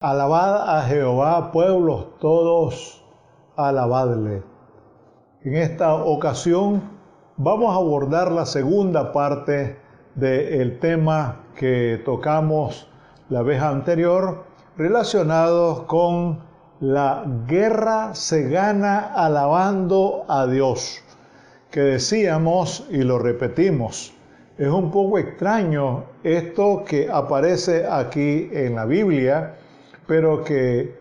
Alabad a Jehová, pueblos todos, alabadle. En esta ocasión vamos a abordar la segunda parte del tema que tocamos la vez anterior, relacionado con la guerra se gana alabando a Dios, que decíamos y lo repetimos. Es un poco extraño esto que aparece aquí en la Biblia, pero que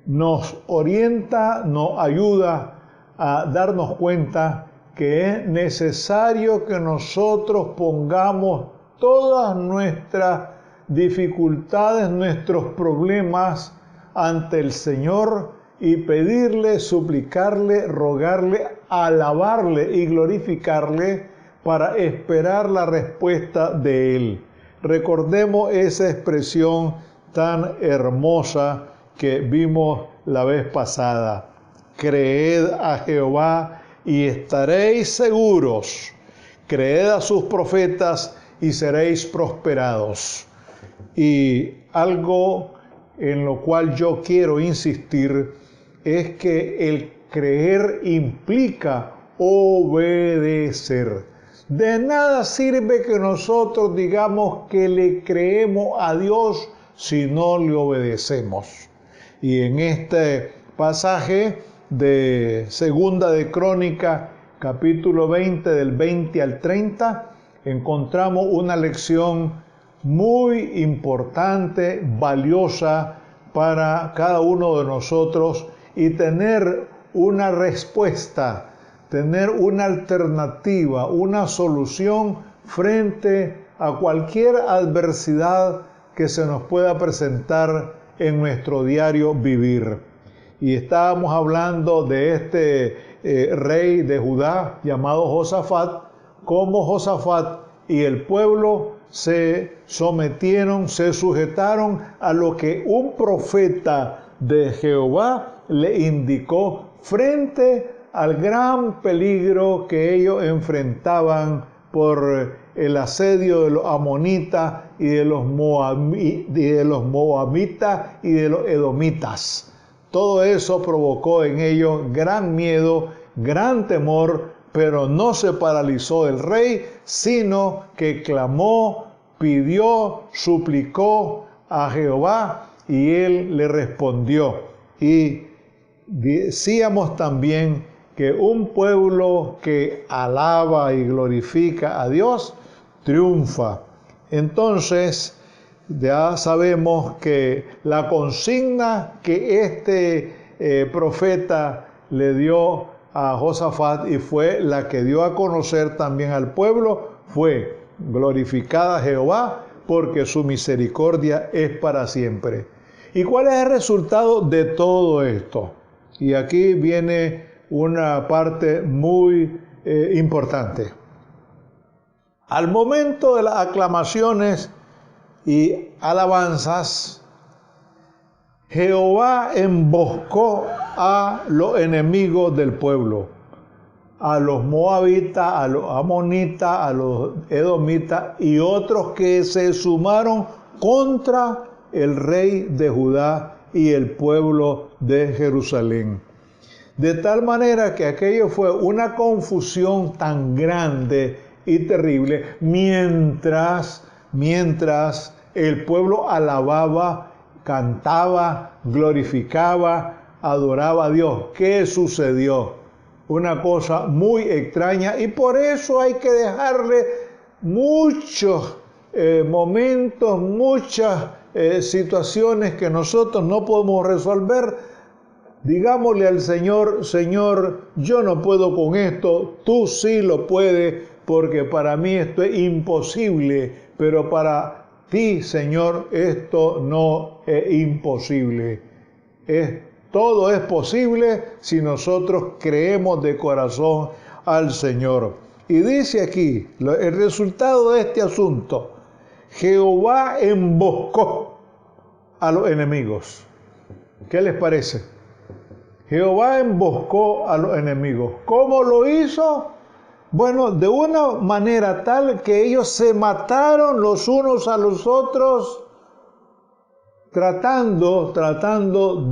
nos orienta, nos ayuda a darnos cuenta que es necesario que nosotros pongamos todas nuestras dificultades, nuestros problemas ante el Señor y pedirle, suplicarle, rogarle, alabarle y glorificarle para esperar la respuesta de Él. Recordemos esa expresión tan hermosa que vimos la vez pasada. Creed a Jehová y estaréis seguros. Creed a sus profetas y seréis prosperados. Y algo en lo cual yo quiero insistir es que el creer implica obedecer. De nada sirve que nosotros digamos que le creemos a Dios si no le obedecemos. Y en este pasaje de Segunda de Crónica, capítulo 20, del 20 al 30, encontramos una lección muy importante, valiosa para cada uno de nosotros y tener una respuesta, tener una alternativa, una solución frente a cualquier adversidad que se nos pueda presentar en nuestro diario vivir. Y estábamos hablando de este rey de Judá llamado Josafat, cómo Josafat y el pueblo se sometieron, se sujetaron a lo que un profeta de Jehová le indicó frente al gran peligro que ellos enfrentaban por el asedio de los amonitas y de los moabitas y de los edomitas. Todo eso provocó en ellos gran miedo, gran temor, pero no se paralizó el rey, sino que clamó, pidió, suplicó a Jehová y él le respondió. Y decíamos también que un pueblo que alaba y glorifica a Dios triunfa. Entonces, ya sabemos que la consigna que este profeta le dio a Josafat y fue la que dio a conocer también al pueblo fue: glorificada a Jehová porque su misericordia es para siempre. ¿Y cuál es el resultado de todo esto? Y aquí viene una parte muy importante. Al momento de las aclamaciones y alabanzas, Jehová emboscó a los enemigos del pueblo, a los moabitas, a los amonitas, a los edomitas y otros que se sumaron contra el rey de Judá y el pueblo de Jerusalén. De tal manera que aquello fue una confusión tan grande y terrible mientras el pueblo alababa, cantaba, glorificaba, adoraba a Dios. ¿Qué sucedió? Una cosa muy extraña, y por eso hay que dejarle muchos momentos, muchas situaciones que nosotros no podemos resolver. Digámosle al Señor: Señor, yo no puedo con esto, tú sí lo puedes, porque para mí esto es imposible, pero para ti, Señor, esto no es imposible. Todo es posible si nosotros creemos de corazón al Señor. Y dice aquí, el resultado de este asunto: Jehová emboscó a los enemigos. ¿Qué les parece? Jehová emboscó a los enemigos. ¿Cómo lo hizo? Bueno, de una manera tal que ellos se mataron los unos a los otros tratando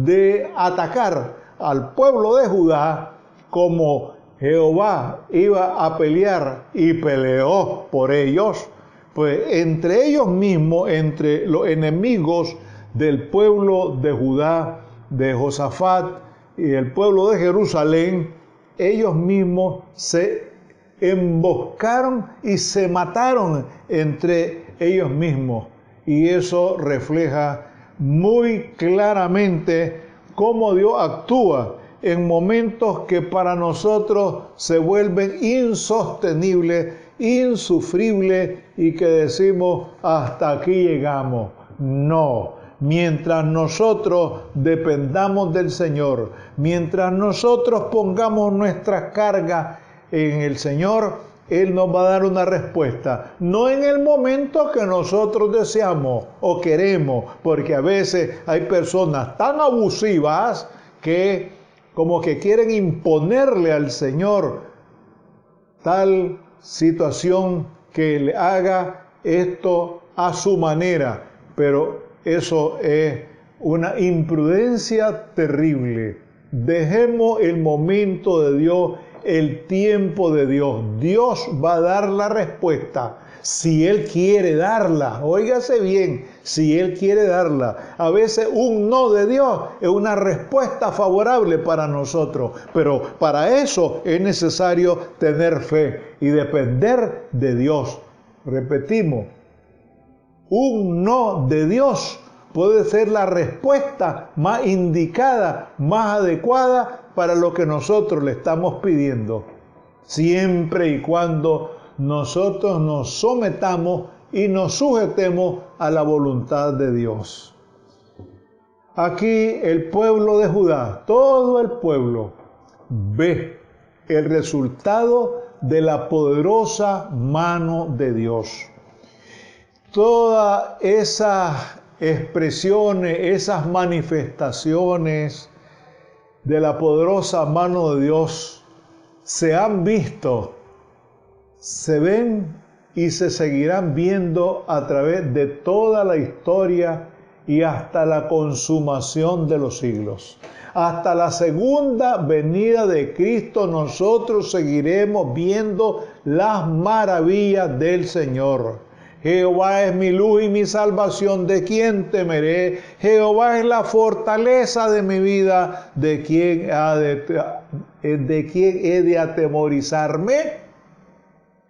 de atacar al pueblo de Judá, como Jehová iba a pelear y peleó por ellos, pues entre ellos mismos, entre los enemigos del pueblo de Judá, de Josafat y el pueblo de Jerusalén, ellos mismos se emboscaron y se mataron entre ellos mismos. Y eso refleja muy claramente cómo Dios actúa en momentos que para nosotros se vuelven insostenibles, insufribles y que decimos hasta aquí llegamos. No, mientras nosotros dependamos del Señor, mientras nosotros pongamos nuestras cargas en el Señor, Él nos va a dar una respuesta, no en el momento que nosotros deseamos o queremos, porque a veces hay personas tan abusivas que como que quieren imponerle al Señor tal situación que le haga esto a su manera, pero eso es una imprudencia terrible. Dejemos el momento de Dios, el tiempo de Dios. Dios va a dar la respuesta si Él quiere darla. Óigase bien, si Él quiere darla. A veces un no de Dios es una respuesta favorable para nosotros, pero para eso es necesario tener fe y depender de Dios. Repetimos, un no de Dios puede ser la respuesta más indicada, más adecuada para lo que nosotros le estamos pidiendo, siempre y cuando nosotros nos sometamos y nos sujetemos a la voluntad de Dios. Aquí el pueblo de Judá, todo el pueblo, ve el resultado de la poderosa mano de Dios. Todas esas expresiones, esas manifestaciones de la poderosa mano de Dios se han visto, se ven y se seguirán viendo a través de toda la historia y hasta la consumación de los siglos. Hasta la segunda venida de Cristo nosotros seguiremos viendo las maravillas del Señor. Jehová es mi luz y mi salvación, ¿de quién temeré? Jehová es la fortaleza de mi vida, ¿de quién he de atemorizarme?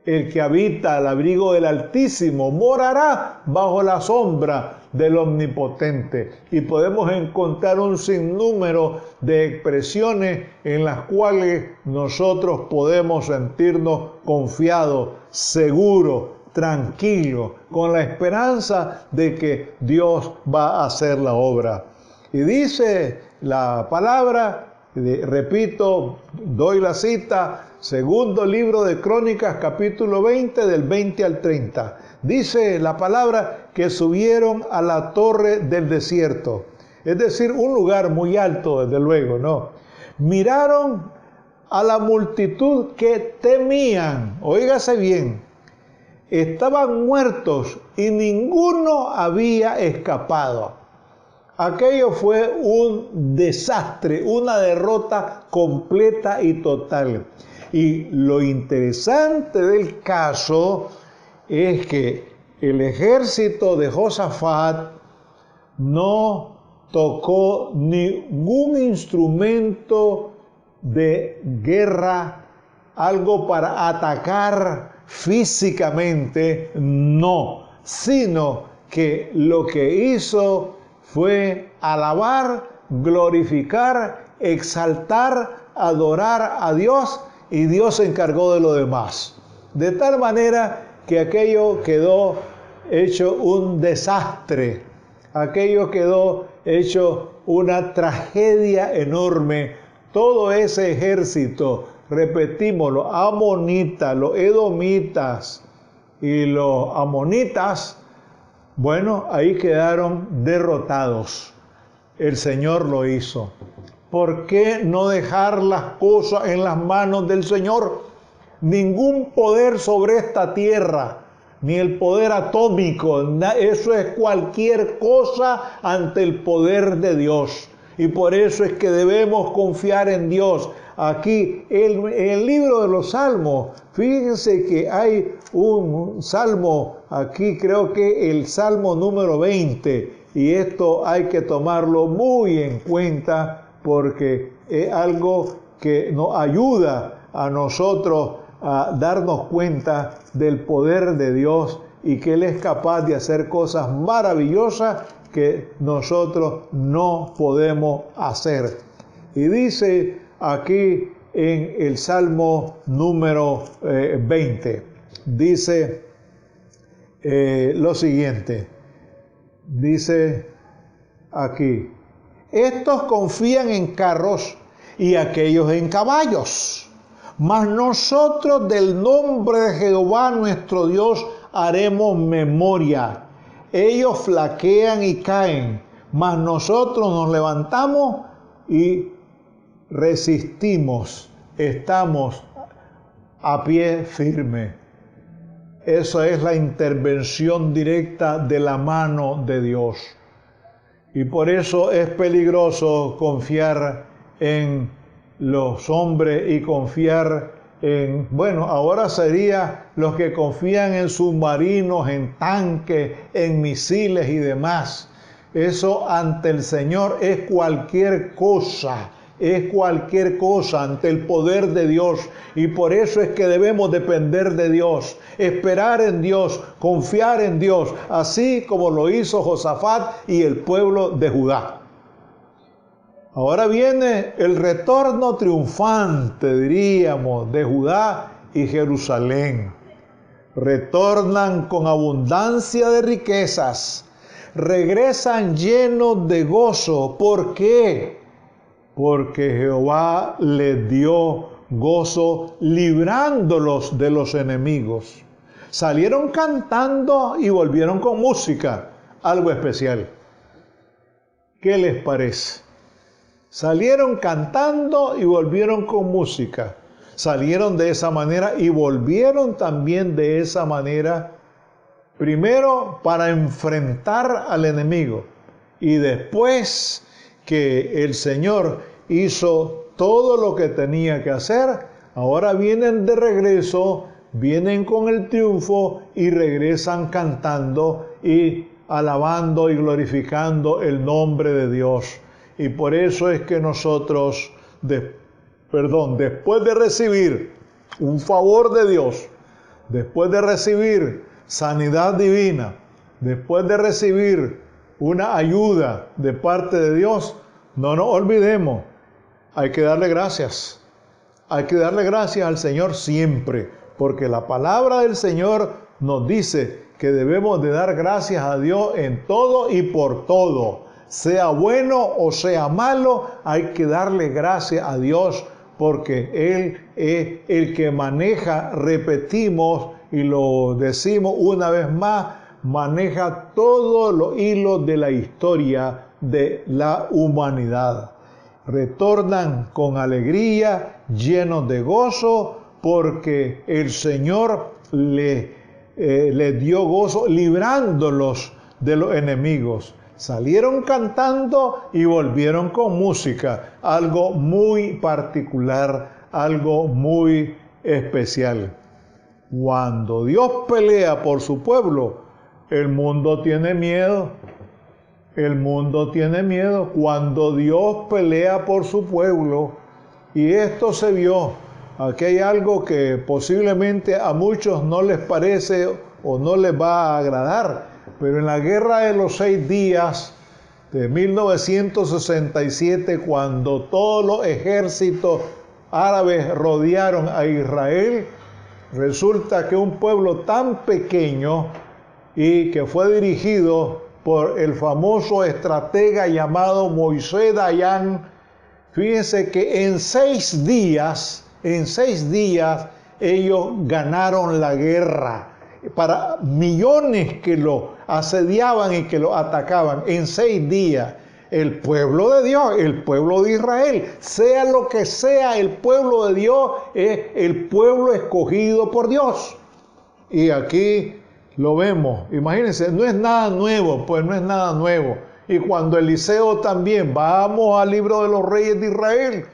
El que habita al abrigo del Altísimo morará bajo la sombra del Omnipotente. Y podemos encontrar un sinnúmero de expresiones en las cuales nosotros podemos sentirnos confiados, seguros, tranquilo, con la esperanza de que Dios va a hacer la obra. Y dice la palabra, repito, doy la cita, segundo libro de Crónicas, capítulo 20, del 20 al 30. Dice la palabra que subieron a la torre del desierto, es decir, un lugar muy alto, desde luego, ¿no? Miraron a la multitud que temían, óigase bien, estaban muertos y ninguno había escapado. Aquello fue un desastre, una derrota completa y total. Y lo interesante del caso es que el ejército de Josafat no tocó ningún instrumento de guerra, algo para atacar físicamente, no, sino que lo que hizo fue alabar, glorificar, exaltar, adorar a Dios, y Dios se encargó de lo demás. De tal manera que aquello quedó hecho un desastre, aquello quedó hecho una tragedia enorme. Todo ese ejército, repetimos, los amonitas, los edomitas y los amonitas, bueno, ahí quedaron derrotados. El Señor lo hizo. ¿Por qué no dejar las cosas en las manos del Señor? Ningún poder sobre esta tierra, ni el poder atómico. Eso es cualquier cosa ante el poder de Dios. Y por eso es que debemos confiar en Dios. Aquí, en el libro de los Salmos, fíjense que hay un salmo, aquí creo que el Salmo número 20, y esto hay que tomarlo muy en cuenta porque es algo que nos ayuda a nosotros a darnos cuenta del poder de Dios y que Él es capaz de hacer cosas maravillosas que nosotros no podemos hacer. Y dice aquí en el Salmo número 20, dice lo siguiente, dice aquí: estos confían en carros y aquellos en caballos, mas nosotros del nombre de Jehová nuestro Dios haremos memoria. Ellos flaquean y caen, mas nosotros nos levantamos y resistimos, estamos a pie firme. Eso es la intervención directa de la mano de Dios. Y por eso es peligroso confiar en los hombres y confiar en, bueno, ahora sería los que confían en submarinos, en tanques, en misiles y demás. Eso ante el Señor es cualquier cosa ante el poder de Dios. Y por eso es que debemos depender de Dios, esperar en Dios, confiar en Dios, así como lo hizo Josafat y el pueblo de Judá. Ahora viene el retorno triunfante, diríamos, de Judá y Jerusalén. Retornan con abundancia de riquezas, regresan llenos de gozo. ¿Por qué? Porque Jehová les dio gozo librándolos de los enemigos. Salieron cantando y volvieron con música, algo especial. ¿Qué les parece? Salieron cantando y volvieron con música. Salieron de esa manera y volvieron también de esa manera. Primero para enfrentar al enemigo y después que el Señor hizo todo lo que tenía que hacer, ahora vienen de regreso, vienen con el triunfo y regresan cantando y alabando y glorificando el nombre de Dios. Y por eso es que nosotros, después de recibir un favor de Dios, después de recibir sanidad divina, después de recibir una ayuda de parte de Dios, no nos olvidemos, hay que darle gracias. Hay que darle gracias al Señor siempre, porque la palabra del Señor nos dice que debemos de dar gracias a Dios en todo y por todo. Sea bueno o sea malo, hay que darle gracias a Dios porque Él es el que maneja, repetimos y lo decimos una vez más, maneja todos los hilos de la historia de la humanidad. Retornan con alegría, llenos de gozo, porque el Señor les dio gozo librándolos de los enemigos. Salieron cantando y volvieron con música, algo muy particular, algo muy especial. Cuando Dios pelea por su pueblo, el mundo tiene miedo. El mundo tiene miedo cuando Dios pelea por su pueblo. Y esto se vio. Aquí hay algo que posiblemente a muchos no les parece o no les va a agradar. Pero en la guerra de los 6 días de 1967, cuando todos los ejércitos árabes rodearon a Israel, resulta que un pueblo tan pequeño y que fue dirigido por el famoso estratega llamado Moisés Dayan, fíjense que en 6 días ellos ganaron la guerra. Para millones que lo asediaban y que lo atacaban, en 6 días, el pueblo de Dios, el pueblo de Israel, sea lo que sea, el pueblo de Dios es el pueblo escogido por Dios. Y aquí lo vemos. Imagínense, no es nada nuevo, pues no es nada nuevo. Y cuando Eliseo también, vamos al libro de los reyes de Israel,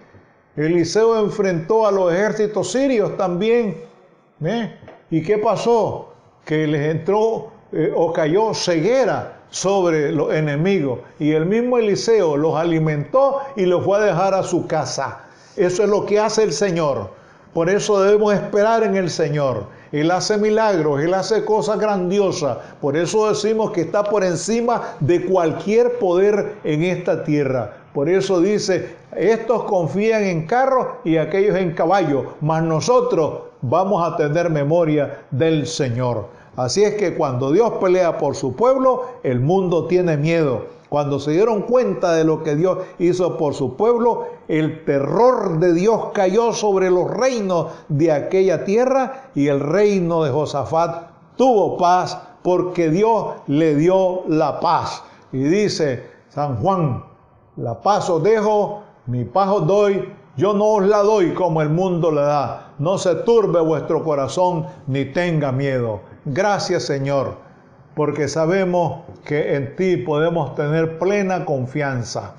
Eliseo enfrentó a los ejércitos sirios también. ¿Y qué pasó? Que les entró o cayó ceguera sobre los enemigos. Y el mismo Eliseo los alimentó y los fue a dejar a su casa. Eso es lo que hace el Señor. Por eso debemos esperar en el Señor. Él hace milagros, Él hace cosas grandiosas. Por eso decimos que está por encima de cualquier poder en esta tierra. Por eso dice, estos confían en carros y aquellos en caballos, mas nosotros vamos a tener memoria del Señor. Así es que cuando Dios pelea por su pueblo, el mundo tiene miedo. Cuando se dieron cuenta de lo que Dios hizo por su pueblo, el terror de Dios cayó sobre los reinos de aquella tierra y el reino de Josafat tuvo paz porque Dios le dio la paz. Y dice San Juan, la paz os dejo, mi paz os doy, yo no os la doy como el mundo la da. No se turbe vuestro corazón ni tenga miedo. Gracias, Señor, porque sabemos que en ti podemos tener plena confianza.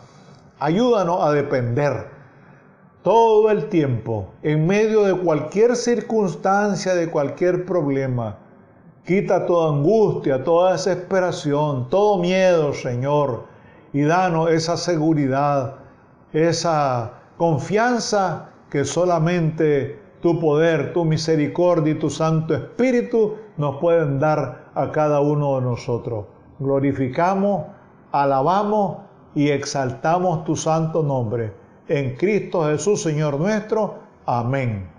Ayúdanos a depender todo el tiempo, en medio de cualquier circunstancia, de cualquier problema. Quita toda angustia, toda desesperación, todo miedo, Señor, y danos esa seguridad, esa confianza que solamente tu poder, tu misericordia y tu Santo Espíritu nos pueden dar a cada uno de nosotros. Glorificamos, alabamos y exaltamos tu santo nombre. En Cristo Jesús, Señor nuestro. Amén.